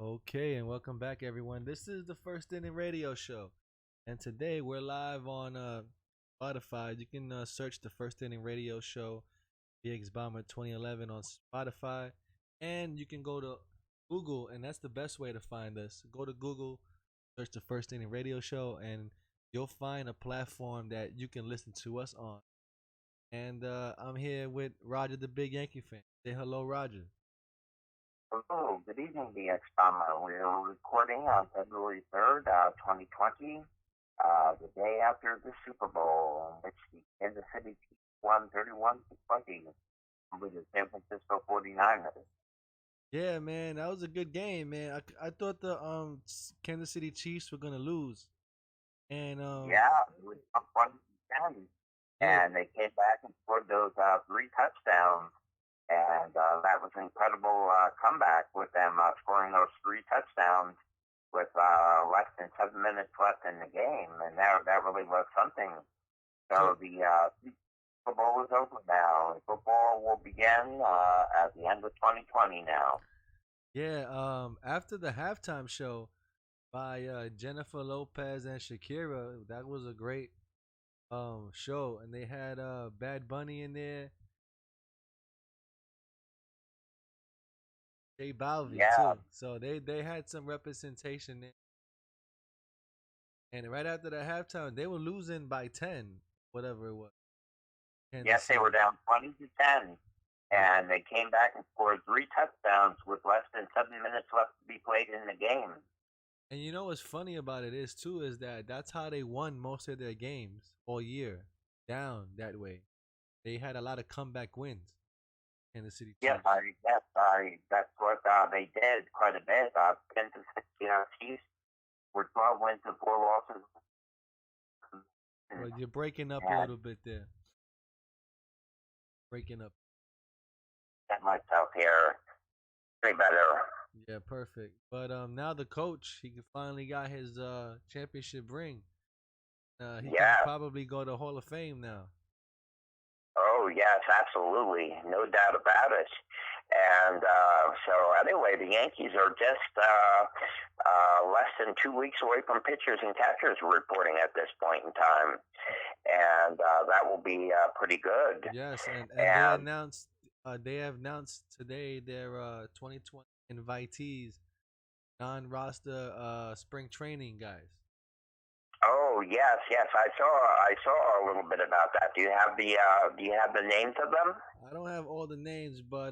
Okay, and welcome back, everyone. This is the First Inning Radio Show, and today we're live on Spotify. You can search the First Inning Radio Show, BX Bomber 2011 on Spotify, and you can go to Google, and that's the best way to find us. Go to Google, search the First Inning Radio Show, and you'll find a platform that you can listen to us on. And I'm here with Roger, the big Yankee fan. Say hello, Roger. Hello, good evening, DX Bomber. We're recording on February 3rd, 2020, the day after the Super Bowl, in which the Kansas City Chiefs won 31-20 over the San Francisco 49ers. Yeah, man, that was a good game, man. I thought the Kansas City Chiefs were gonna lose, and Yeah, it was up 1-10, yeah, and they came back and scored those three touchdowns, and that was an incredible comeback with them scoring those three touchdowns with less than 7 minutes left in the game, and that really was something. so So the Super Bowl is over now. Football will begin at the end of 2020 now. yeah. After the halftime show by Jennifer Lopez and Shakira, that was a great show, and they had Bad Bunny in there, J Balvin Yeah, too. So they had some representation there. And right after the halftime, they were losing by 10, whatever it was, Kansas yes, they were City. down 20-10, Yeah. and they came back and scored three touchdowns with less than 7 minutes left to be played in the game. And you know what's funny about it is too is that that's how they won most of their games all year, down that way. They had a lot of comeback wins. Kansas City Yes, Chiefs. that's what they did quite a bit. Kansas City Chiefs were 12 wins and four losses, Well, you're breaking up a and little bit there. Breaking up. get myself here way better. Yeah, perfect. But now the coach, he finally got his championship ring. He can Yeah. probably go to Hall of Fame now. Oh, yes, absolutely. No doubt about it. And so, anyway, the Yankees are just less than 2 weeks away from pitchers and catchers reporting at this point in time. And that will be pretty good. Yes, and And they have announced today their 2020 invitees, non-roster spring training guys. oh, yes, yes, I saw a little bit about that. Do you have the names of them? I don't have all the names, but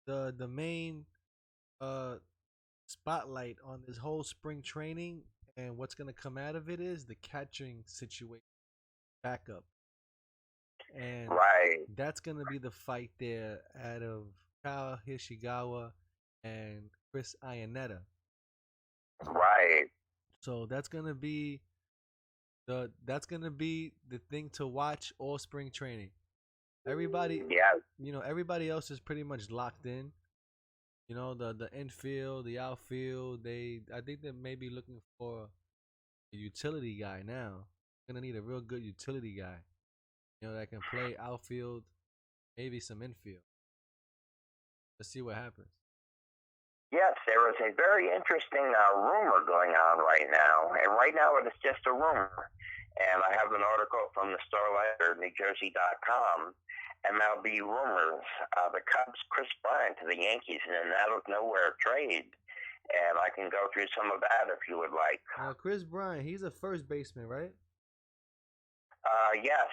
the main uh spotlight on this whole spring training and what's gonna come out of it is the catching situation backup, and Right, that's gonna be the fight there out of Kyle Hishigawa and Chris Iannetta. right. So that's gonna be the thing to watch all spring training. Everybody, Yes, everybody else is pretty much locked in. The infield, the outfield. I think they may be looking for a utility guy now. Gonna need a real good utility guy. That can play outfield, maybe some infield. Let's see what happens. yes, there is a very interesting rumor going on right now, and right now it is just a rumor. And I have an article from the Starlighter, NewJersey.com, MLB rumors. The Cubs, Chris Bryant to the Yankees in an out of nowhere trade, and I can go through some of that if you would like. Now, Chris Bryant, he's a first baseman, right? Yes,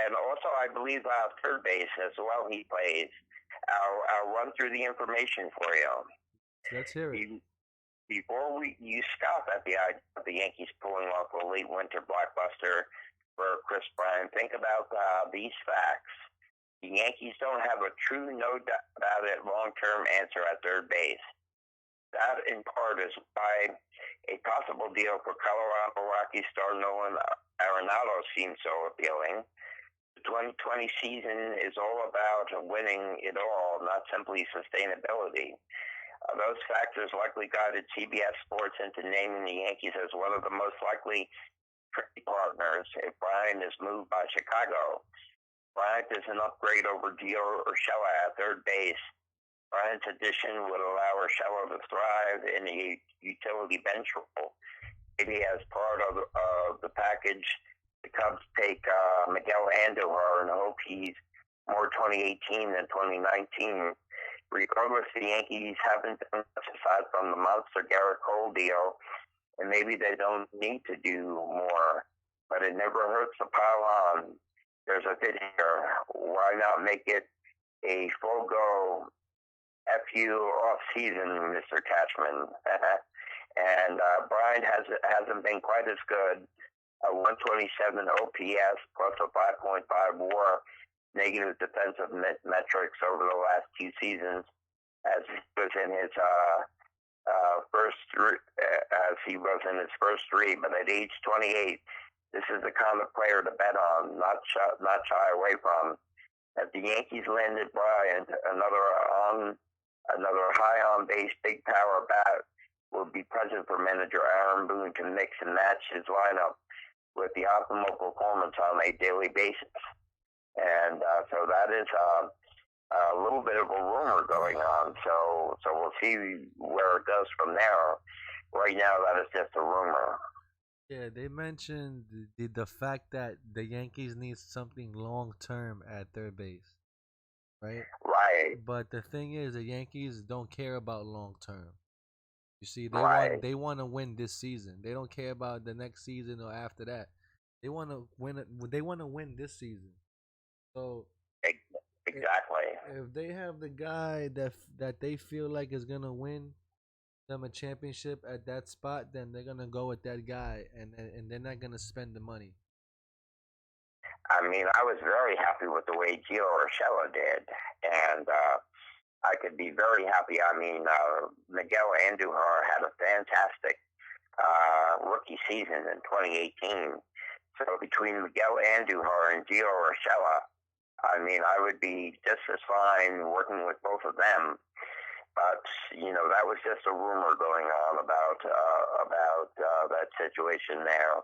and also I believe third base as well. He plays. I'll run through the information for you. Let's hear it. Before you scoff at the idea of the Yankees pulling off a late winter blockbuster for Chris Bryant, think about these facts. The Yankees don't have a true, no doubt about it, long-term answer at third base. That, in part, is why a possible deal for Colorado Rockies star Nolan Arenado seems so appealing. The 2020 season is all about winning it all, not simply sustainability. Those factors likely guided CBS Sports into naming the Yankees as one of the most likely trade partners if Bryant is moved by Chicago. Bryant is an upgrade over Gio Urshela at third base, Bryant's addition would allow Urshela to thrive in the utility bench role. Maybe as part of the package, the Cubs take Miguel Andujar and hope he's more 2018 than 2019. Regardless, the Yankees haven't done much aside from the monster Garrett Cole deal, and maybe they don't need to do more, but it never hurts to pile on. There's a fit here. Why not make it a full go FU off season, Mr. Cashman? And Bryant hasn't been quite as good. A 127 OPS plus a 5.5 WAR, negative defensive metrics over the last two seasons, as he was in his first three. But at age 28, this is the kind of player to bet on, not shy away from. If the Yankees landed Bryant, another high on base, big power bat will be present for manager Aaron Boone to mix and match his lineup with the optimal performance on a daily basis. And so that is a little bit of a rumor going on. So we'll see where it goes from there. Right now, that is just a rumor. Yeah, they mentioned the fact that the Yankees need something long term at third base, right? Right. But the thing is, the Yankees don't care about long term. You see, they want to win this season. They don't care about the next season or after that. They want to win it. They want to win this season. So exactly, if they have the guy that they feel like is gonna win them a championship at that spot, then they're gonna go with that guy, and they're not gonna spend the money. I mean, I was very happy with the way Gio Urshela did, and I could be very happy. I mean, Miguel Andujar had a fantastic rookie season in 2018. So between Miguel Andujar and Gio Urshela, I mean, I would be just as fine working with both of them. But that was just a rumor going on about that situation there.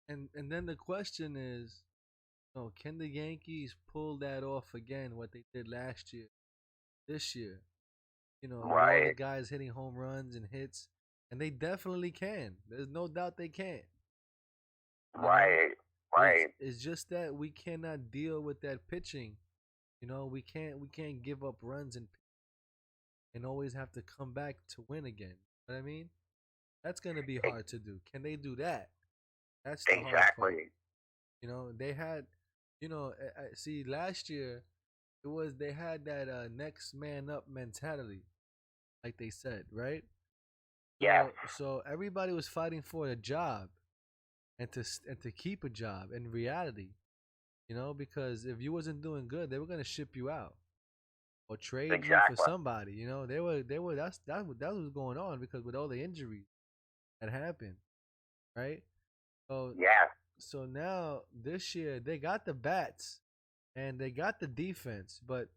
And then the question is, can the Yankees pull that off again? What they did last year, this year? With all the guys hitting home runs and hits, and they definitely can. There's no doubt they can. Right. It's just that we cannot deal with that pitching. We can't give up runs and always have to come back to win again. You know what I mean? That's gonna be hard to do. Can they do that? That's the hard part. They had, see, last year they had that next man up mentality, like they said, right? Yeah. So everybody was fighting for a job, and to keep a job in reality, because if you wasn't doing good, they were gonna ship you out or trade you for somebody. They were that was going on because with all the injuries that happened, right? So yeah. So now this year they got the bats and they got the defense, but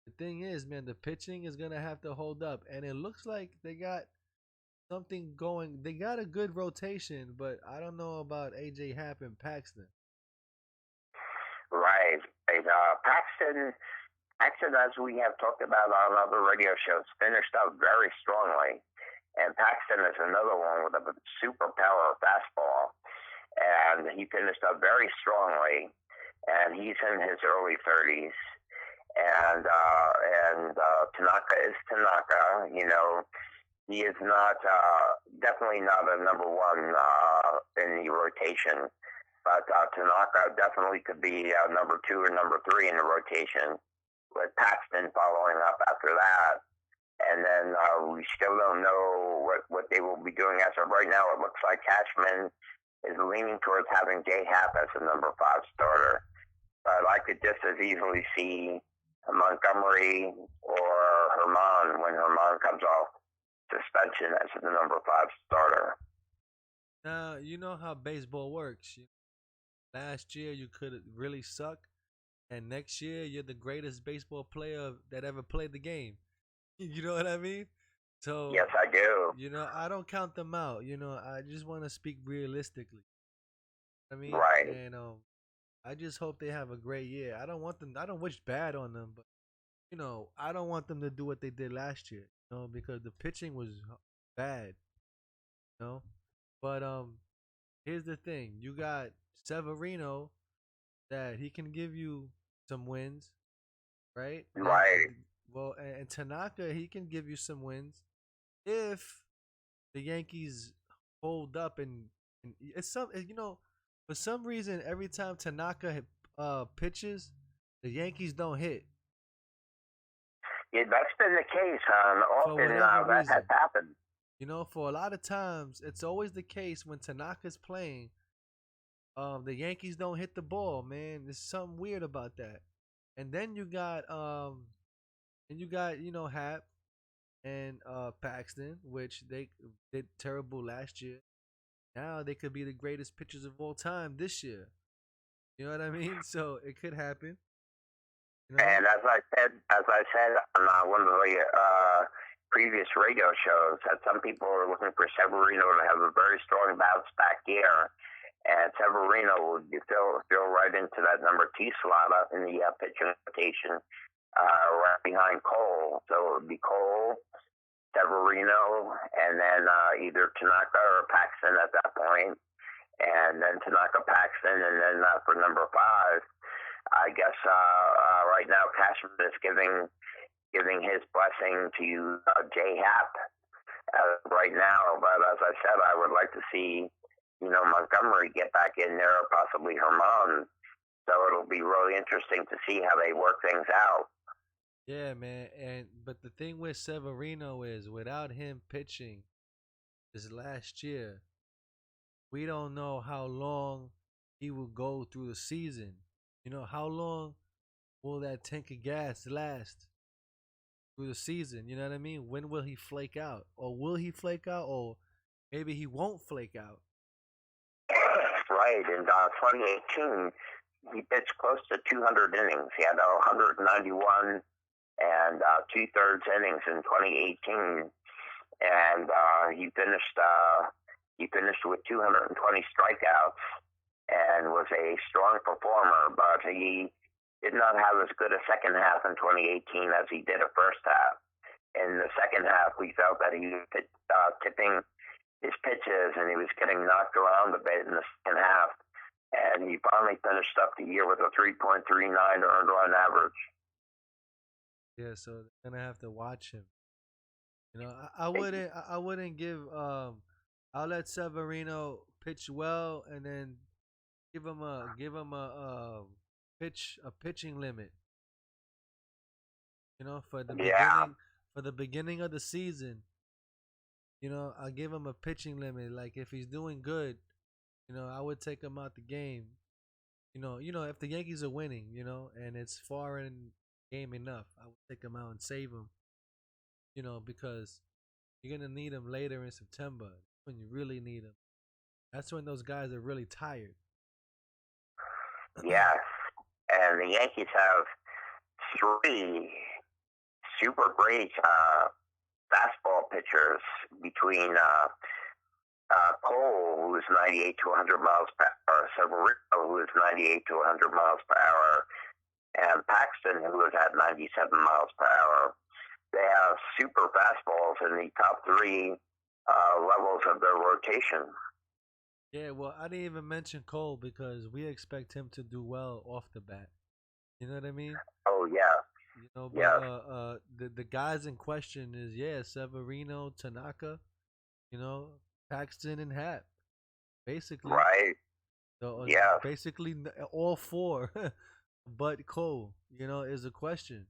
the thing is, man, the pitching is gonna have to hold up, and it looks like they got something going. They got a good rotation, but I don't know about AJ Happ and Paxton. Right. Paxton, as we have talked about on other radio shows, finished up very strongly. And Paxton is another one with a super power fastball. And he finished up very strongly. And he's in his early 30s. And Tanaka is Tanaka. He is not, definitely not a number one in the rotation. But Tanaka definitely could be number 2 or number 3 in the rotation, with Paxton following up after that. And then we still don't know what they will be doing as of right now. It looks like Cashman is leaning towards having Jay Happ as the number 5 starter. But I could just as easily see Montgomery or Herman when Herman comes off suspension as the number 5 starter. Now, you know how baseball works. Last year you could really suck, and next year you're the greatest baseball player that ever played the game. You know what I mean? So yes, I do. I don't count them out. I just want to speak realistically. I mean, right. And I just hope they have a great year. I don't want them. I don't wish bad on them, but I don't want them to do what they did last year, because the pitching was bad, you know. But here's the thing: you got Severino that he can give you some wins, right? And Right. well, and Tanaka he can give you some wins if the Yankees hold up and it's some for some reason every time Tanaka pitches, the Yankees don't hit Yeah, that's been the case. for Often whatever that has reason. happened. For a lot of times, it's always the case when Tanaka's playing. The Yankees don't hit the ball, man. There's something weird about that. And then you got Hap and Paxton, which they did terrible last year. Now they could be the greatest pitchers of all time this year. You know what I mean? So it could happen. You know? And as I said on one of the previous radio shows, that some people are looking for Severino to have a very strong bounce back year, and Severino would fill right into that number two slot up in the pitching rotation, right behind Cole. So it would be Cole, Severino, and then either Tanaka or Paxton at that point, and then Tanaka Paxton, and then for number five, I guess right now Cashman is giving his blessing to J Happ right now. But as I said, I would like to see Montgomery get back in there, or possibly Herman. So it'll be really interesting to see how they work things out. Yeah, man. But the thing with Severino is without him pitching this last year, we don't know how long he will go through the season. How long will that tank of gas last through the season? You know what I mean? When will he flake out? Or will he flake out? Or maybe he won't flake out. Right. In 2018, he pitched close to 200 innings. He had 191 and two-thirds innings in 2018, and he finished with 220 strikeouts and was a strong performer. But he did not have as good a second half in 2018 as he did a first half. In the second half, we felt that he was tipping his pitches, and he was getting knocked around a bit in the second half. And he finally finished up the year with a 3.39 earned run average. Yeah, so they're gonna have to watch him. I wouldn't give I'll let Severino pitch well and then give him a pitching limit. For the Yeah, beginning of the season. I'll give him a pitching limit. Like if he's doing good, I would take him out the game. If the Yankees are winning, and it's far in game enough, I would take him out and save him. Because you're gonna need him later in September when you really need him. That's when those guys are really tired. yes. And the Yankees have three super great fastball pitchers between Cole, who is 98 to 100 miles per hour, Severino, who is 98 to 100 miles per hour, and Paxton, who is at 97 miles per hour. They have super fastballs in the top three levels of their rotation. Yeah, well, I didn't even mention Cole because we expect him to do well off the bat. You know what I mean? Oh, yeah. But Yes. the guys in question is Severino, Tanaka, you know, Paxton and Hap, basically. Right. So Yes. basically all four, but Cole, is a question.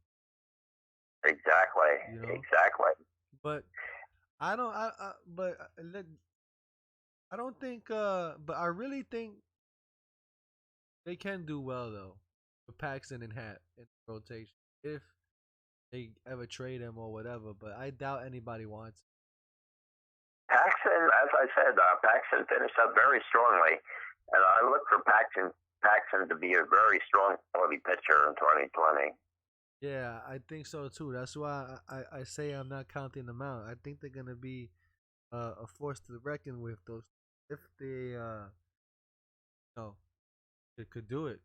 Exactly. You know, Exactly. but I don't. But I don't think. But I really think they can do well though with Paxton and Hap in the rotation if they ever trade him or whatever. But I doubt anybody wants him. Paxton, as I said, Paxton finished up very strongly, and I look for Paxton to be a very strong quality pitcher in 2020. Yeah, I think so too. That's why I say I'm not counting them out. I think they're gonna be a force to reckon with those if they no they could do it.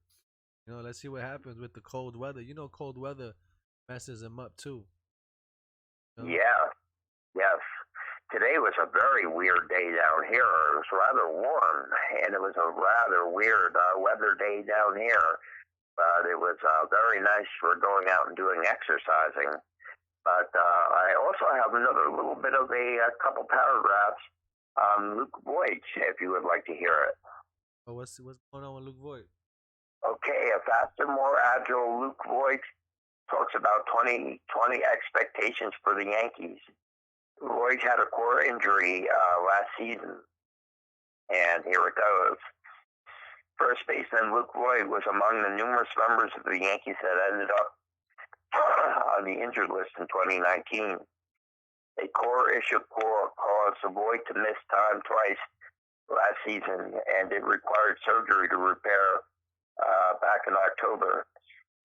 Let's see what happens with the cold weather. Cold weather messes him up too. You know? Yeah, yes. Today was a very weird day down here. It was rather warm, and it was a rather weird weather day down here. But it was very nice for going out and doing exercising. But I also have another little bit of a couple paragraphs on Luke Voigt, if you would like to hear it. Oh, what's going on with Luke Voigt? Okay, a faster, more agile Luke Voigt talks about 2020 expectations for the Yankees. Voigt had a core injury last season, and here it goes. First baseman Luke Voigt was among the numerous members of the Yankees that ended up on the injured list in 2019. A core issue caused Voigt to miss time twice last season, and it required surgery to repair back in October.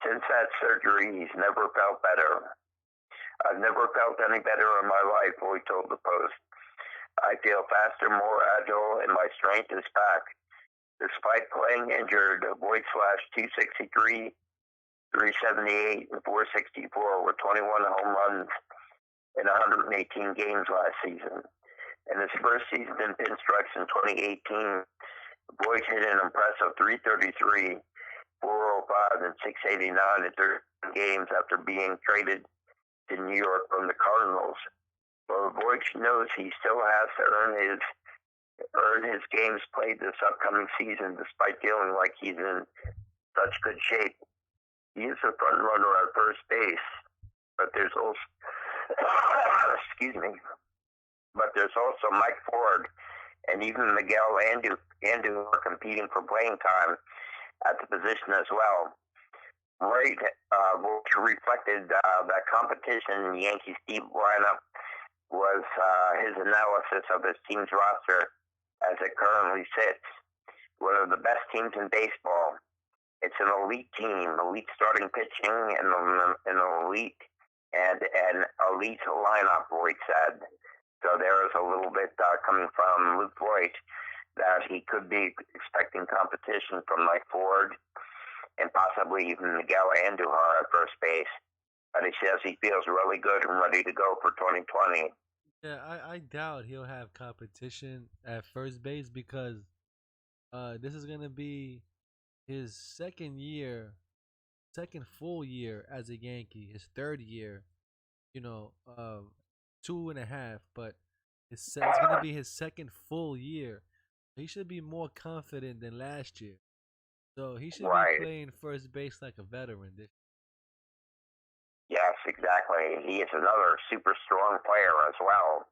Since that surgery, he's never felt better. I've never felt any better in my life, Voigt told the Post. I feel faster, more agile, and my strength is back. Despite playing injured, Voigt slashed 263, 378, and 464 with 21 home runs in 118 games last season. In his first season in pinstripes in 2018, Voigt hit an impressive 333, 405, and 689 in 13 games after being traded to New York from the Cardinals. Well, Voigt knows he still has to earn his games played this upcoming season, despite feeling like he's in such good shape. He is a front runner at first base, but there's also excuse me, but there's also Mike Ford and even Miguel Andu are competing for playing time at the position as well. Voigt reflected that competition in the Yankees' deep lineup was his analysis of his team's roster as it currently sits. One of the best teams in baseball. It's an elite team, elite starting pitching, and an elite lineup, Voigt said. So there is a little bit coming from Luke Voigt that he could be expecting competition from Mike Ford and possibly even Miguel Andujar at first base. But he says he feels really good and ready to go for 2020. Yeah, I doubt he'll have competition at first base because this is gonna be his second full year as a Yankee, his third year, you know, 2.5, but it's gonna be his second full year. He should be more confident than last year. So he should be Right. playing first base like a veteran. Yes, exactly. He is another super strong player as well.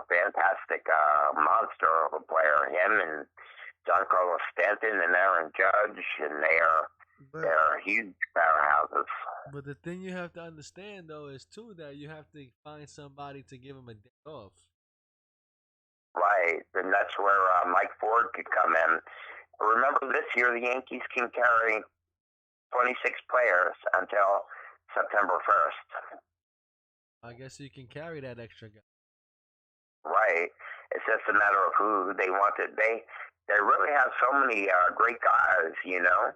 Fantastic monster of a player. Him and Giancarlo Stanton and Aaron Judge, and they're huge powerhouses. But the thing you have to understand though is too that you have to find somebody to give him a day off. Right, and that's where Mike Ford could come in. Remember, this year the Yankees can carry 26 players until September 1st. I guess you can carry that extra guy. Right. It's just a matter of who they wanted. They really have so many great guys, you know.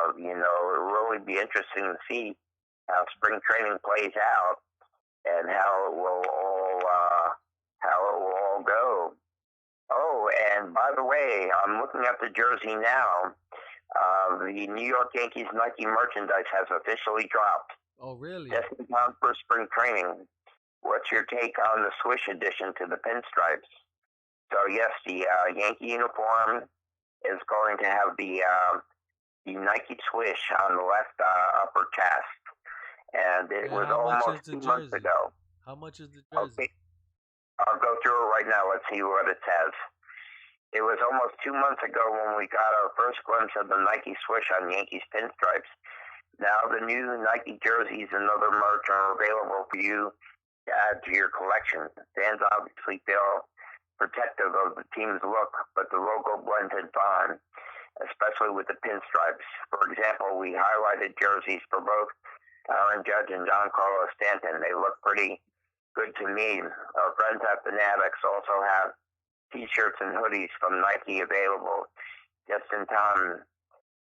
It'll really be interesting to see how spring training plays out and how it will all go. Oh, and by the way, I'm looking at the jersey now. The New York Yankees Nike merchandise has officially dropped. Oh, really? Just in time for spring training. What's your take on the Swish addition to the pinstripes? So yes, the Yankee uniform is going to have the Nike Swish on the left upper chest, and it was almost 2 months ago. How much is the jersey? Okay, I'll go through it right now. Let's see what it says. It was almost 2 months ago when we got our first glimpse of the Nike Swish on Yankees pinstripes. Now the new Nike jerseys and other merch are available for you to add to your collection. Fans obviously feel protective of the team's look, but the logo blends in fine, especially with the pinstripes. For example, we highlighted jerseys for both Aaron Judge and Giancarlo Stanton. They look pretty good to me. Our friends at Fanatics also have T-shirts and hoodies from Nike available just in time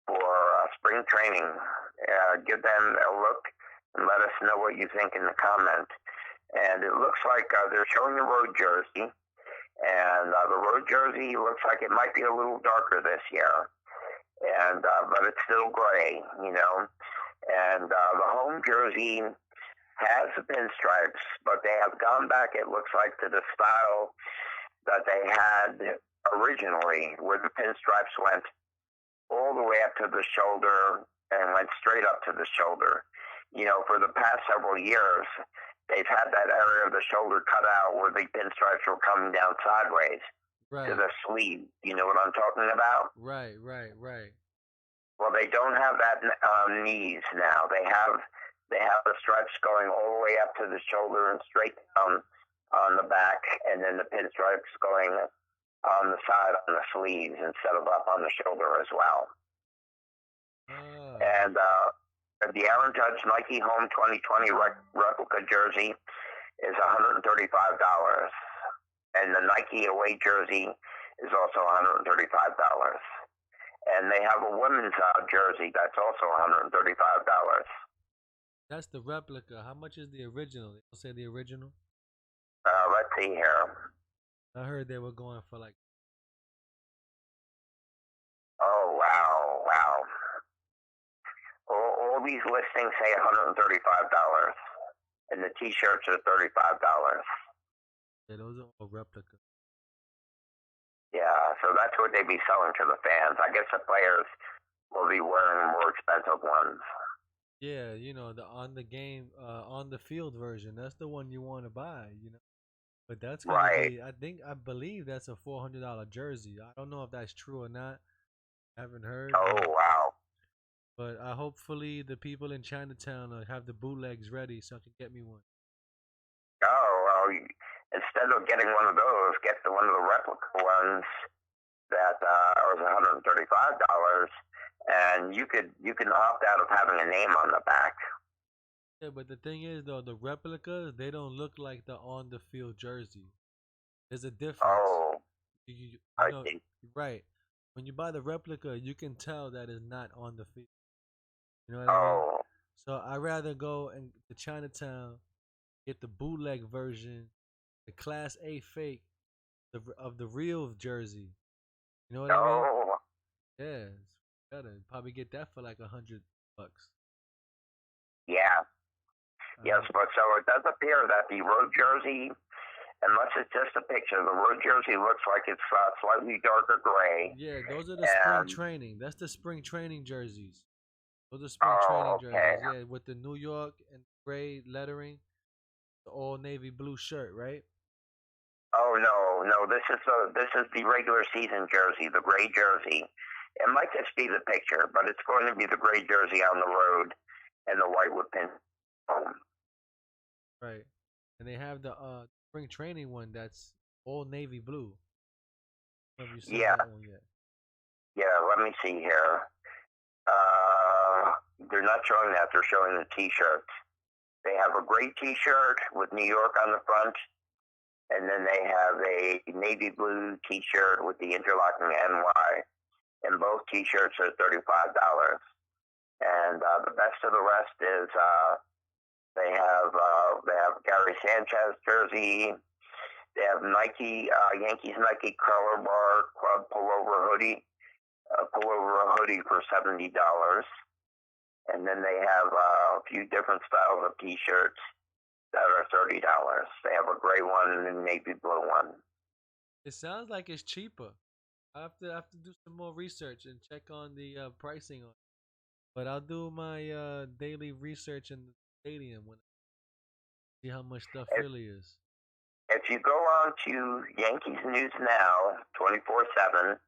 for spring training. give them a look and let us know what you think in the comment. And it looks like they're showing the road jersey, and the road jersey looks like it might be a little darker this year, and but it's still gray, you know. And the home jersey has the pinstripes, but they have gone back, it looks like, to the style that they had originally, where the pinstripes went all the way up to the shoulder and went straight up to the shoulder. You know, for the past several years, they've had that area of the shoulder cut out where the pinstripes were coming down sideways to Right. the sleeve. You know what I'm talking about? Right. Right. Right. Well, they don't have that knees now. They have the stripes going all the way up to the shoulder and straight down on the back, and then the pinstripes going on the side on the sleeves instead of up on the shoulder as well. Ah. And the Aaron Judge Nike Home 2020 replica jersey is $135, and the Nike away jersey is also $135. And they have a women's jersey that's also $135. That's the replica. How much is the original? They don't say the original. Let's see here. I heard they were going for like. Oh wow, wow! All these listings say $135, and the T-shirts are $35. Yeah, those are all replica. Yeah, so that's what they'd be selling to the fans. I guess the players will be wearing more expensive ones. Yeah, you know the on the game, on the field version. That's the one you want to buy. You know, but that's gonna Right. be. I believe that's a $400 jersey. I don't know if that's true or not. I haven't heard, Oh wow. but hopefully the people in Chinatown have the bootlegs ready so I can get me one. Oh well. Instead of getting one of those, get one of the replica ones that are $135, and you can opt out of having a name on the back. Yeah, but the thing is though, the replicas they don't look like the on the field jersey. There's a difference. Oh, You I know, see. right? When you buy the replica, you can tell that it's not on the field. You know what I mean? Oh, So I rather go and to Chinatown, get the bootleg version, the Class A fake of the real jersey. You know what I mean? oh, Yeah, it's better. Probably get that for like $100. yeah, yes. Uh, But so it does appear that the road jersey, unless it's just a picture, the road jersey looks like it's slightly darker gray. yeah, those are the spring And training. That's the spring training jerseys. Those are spring training oh, okay. jerseys. Yeah, with the New York and gray lettering, the all navy blue shirt, right? Oh no, no. This is the regular season jersey, the gray jersey. It might just be the picture, but it's going to be the gray jersey on the road and the white with pin home. Right. And they have the spring training one that's all navy blue. Have you seen Yeah, that one yet? yeah. Let me see here. Uh, they're not showing that. They're showing the T-shirts. They have a gray T-shirt with New York on the front, and then they have a navy blue T-shirt with the interlocking NY. And both T-shirts are $35. And the best of the rest is they have Gary Sanchez jersey. They have Nike Yankees Nike color bar club pullover hoodie, pullover hoodie for $70. And then they have a few different styles of T-shirts that are $30. They have a gray one and a navy blue one. It sounds like it's cheaper. I have to do some more research and check on the pricing on it. But I'll do my daily research in the stadium when I see how much stuff If, really is. if you go on to Yankees News Now 24/7,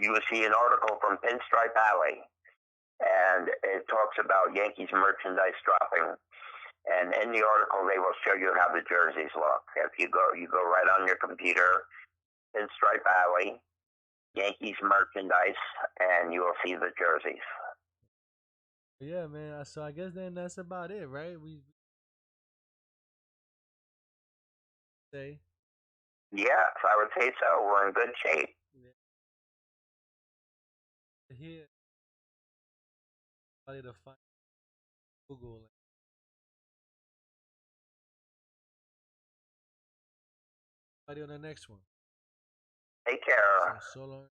you will see an article from Pinstripe Alley, and it talks about Yankees merchandise dropping. And in the article, they will show you how the jerseys look. If you go right on your computer, Pinstripe Alley, Yankees merchandise, and you will see the jerseys. But yeah, man. So I guess then that's about it, right? We say Yes, I would say so. We're in good shape. yeah, here Somebody to find Google. Somebody on the next one. Take care. So solo.